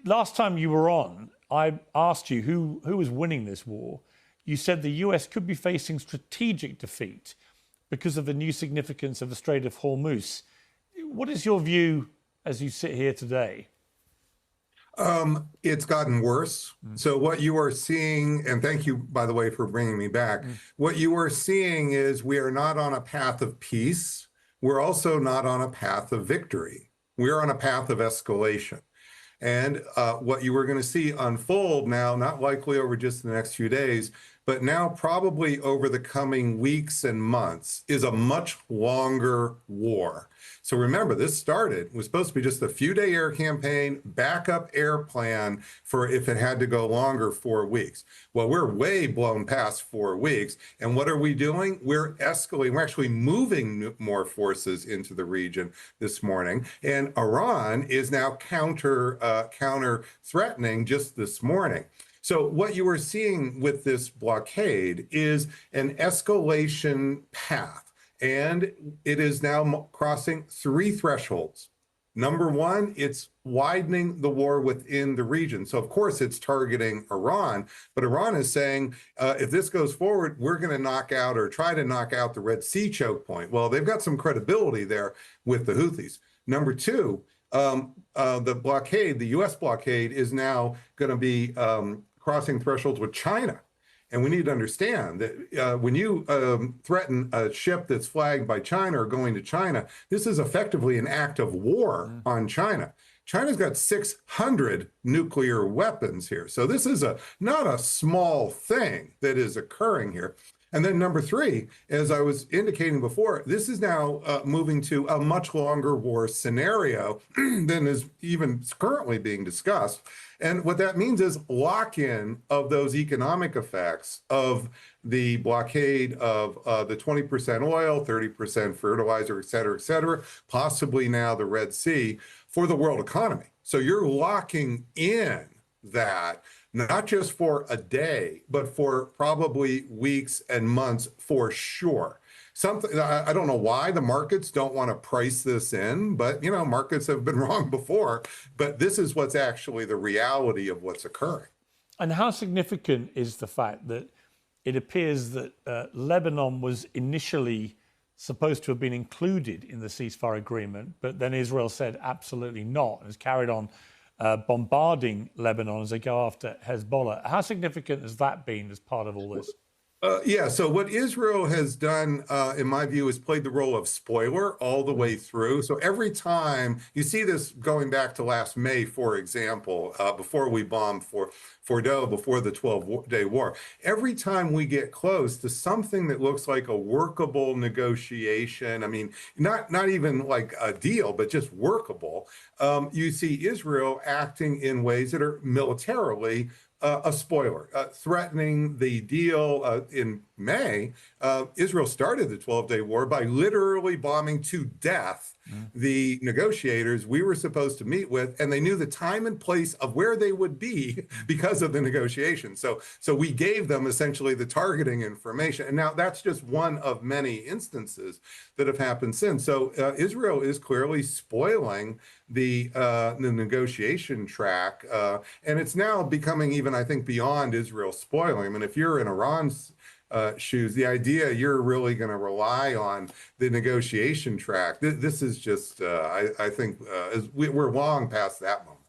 last time you were on, I asked you who was winning this war. You said the US could be facing strategic defeat because of the new significance of the Strait of Hormuz. What is your view as you sit here today? It's gotten worse. So what you are seeing, and thank you, by the way, for bringing me back. What you are seeing is we are not on a path of peace. We're also not on a path of victory. We're on a path of escalation. And what you are going to see unfold now, not likely over just the next few days, but now probably over the coming weeks and months, is a much longer war. So remember, this was supposed to be just a few-day air campaign, backup air plan for if it had to go longer, 4 weeks. Well, we're way blown past 4 weeks. And what are we doing? We're escalating. We're actually moving more forces into the region this morning. And Iran is now counter-threatening just this morning. So what you are seeing with this blockade is an escalation path, and it is now crossing 3 thresholds. Number one, it's widening the war within the region. So of course it's targeting Iran, but Iran is saying, if this goes forward, we're going to knock out or try to knock out the Red Sea choke point. Well, they've got some credibility there with the Houthis. Number two, the blockade, the US blockade, is now going to be crossing thresholds with China. And we need to understand that when you threaten a ship that's flagged by China or going to China, this is effectively an act of war on China. China's got 600 nuclear weapons here. So this is not a small thing that is occurring here. And then number three, as I was indicating before, this is now moving to a much longer war scenario than is even currently being discussed. And what that means is lock-in of those economic effects of the blockade of the 20% oil, 30% fertilizer, et cetera, possibly now the Red Sea for the world economy. So you're locking in that, not just for a day, but for probably weeks and months for sure. Something, I don't know why the markets don't want to price this in, but markets have been wrong before. But this is what's actually the reality of what's occurring. And how significant is the fact that it appears that Lebanon was initially supposed to have been included in the ceasefire agreement, but then Israel said absolutely not, and has carried on bombarding Lebanon as they go after Hezbollah. How significant has that been as part of all this? Yeah, so what Israel has done, in my view, is played the role of spoiler all the way through. So every time you see this going back to last May, for example, before we bombed Fordo, before the 12-day war, every time we get close to something that looks like a workable negotiation, I mean, not even like a deal, but just workable, you see Israel acting in ways that are militarily a spoiler, threatening the deal. In May, Israel started the 12-day war by literally bombing to death the negotiators we were supposed to meet with, and they knew the time and place of where they would be because of the negotiation. So we gave them essentially the targeting information. And now that's just one of many instances that have happened since. So Israel is clearly spoiling the negotiation track. And it's now becoming even, I think, beyond Israel spoiling. I mean, if you're in Iran's shoes, the idea you're really going to rely on the negotiation track, this is just, I think, we're long past that moment.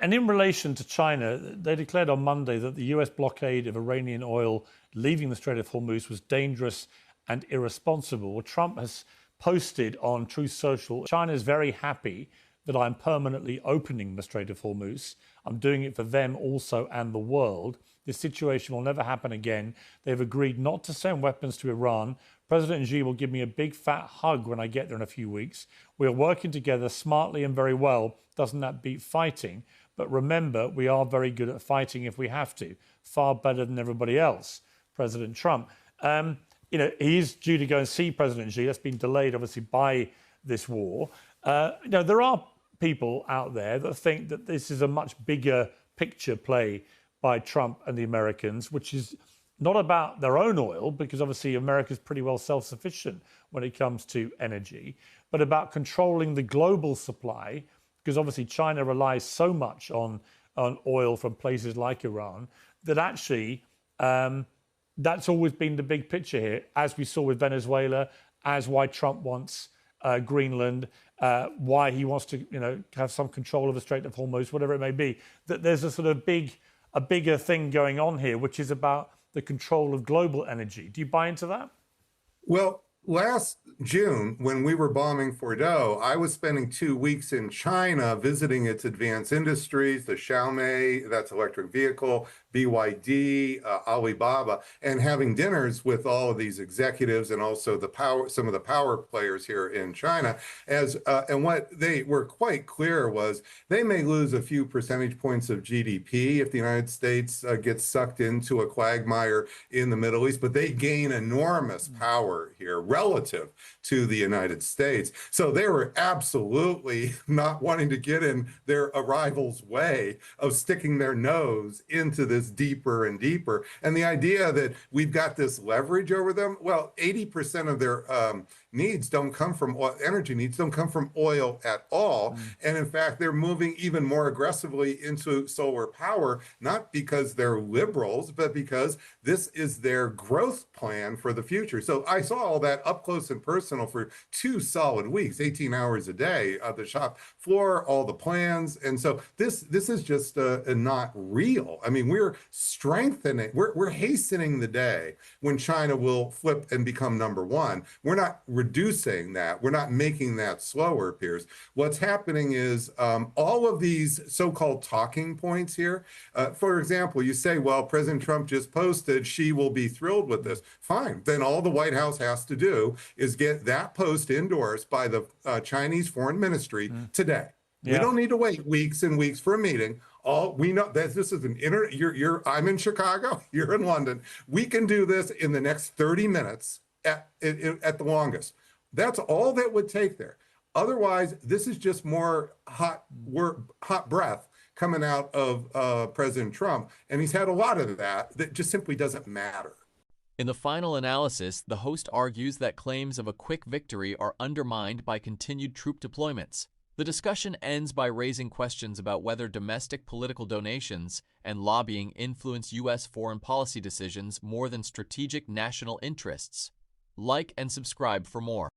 And in relation to China, they declared on Monday that the US blockade of Iranian oil leaving the Strait of Hormuz was dangerous and irresponsible. Well, Trump has posted on Truth Social, China is very happy that I'm permanently opening the Strait of Hormuz. I'm doing it for them also and the world. This situation will never happen again. They've agreed not to send weapons to Iran. President Xi will give me a big fat hug when I get there in a few weeks. We are working together smartly and very well. Doesn't that beat fighting? But remember, we are very good at fighting if we have to. Far better than everybody else, President Trump. He is due to go and see President Xi. That's been delayed, obviously, by this war. There are people out there that think that this is a much bigger picture play by Trump and the Americans, which is not about their own oil, because obviously America's pretty well self-sufficient when it comes to energy, but about controlling the global supply, because because obviously China relies so much on oil from places like Iran that actually that's always been the big picture here, as we saw with Venezuela, as why Trump wants Greenland, why he wants to, have some control of the Strait of Hormuz, whatever it may be. That there's a sort of bigger thing going on here, which is about the control of global energy. Do you buy into that? Well, last June, when we were bombing Fordo, I was spending 2 weeks in China visiting its advanced industries, the Xiaomi, that's electric vehicle, BYD, Alibaba, and having dinners with all of these executives and also some of the power players here in China. And what they were quite clear was they may lose a few percentage points of GDP if the United States gets sucked into a quagmire in the Middle East, but they gain enormous power here relative to the United States. So they were absolutely not wanting to get in their arrival's way of sticking their nose into this deeper and deeper. And the idea that we've got this leverage over them, well, 80% of their needs don't come from oil, energy needs don't come from oil at all. And in fact, they're moving even more aggressively into solar power, not because they're liberals, but because this is their growth plan for the future. So I saw all that up close and personal for 2 solid weeks, 18 hours a day at the shop floor, all the plans. And so this is just not real. I mean, we're strengthening, we're hastening the day when China will flip and become number one. We're not reducing that. We're not making that slower, Piers. What's happening is all of these so-called talking points here. For example, you say, well, President Trump just posted, she will be thrilled with this. Fine. Then all the White House has to do is get that post endorsed by the Chinese Foreign Ministry today. Yeah. We don't need to wait weeks and weeks for a meeting. All we know that this is I'm in Chicago, you're in London. We can do this in the next 30 minutes at the longest. That's all that would take there. Otherwise, this is just more hot breath coming out of President Trump. And he's had a lot of that just simply doesn't matter. In the final analysis, the host argues that claims of a quick victory are undermined by continued troop deployments. The discussion ends by raising questions about whether domestic political donations and lobbying influence U.S. foreign policy decisions more than strategic national interests. Like and subscribe for more.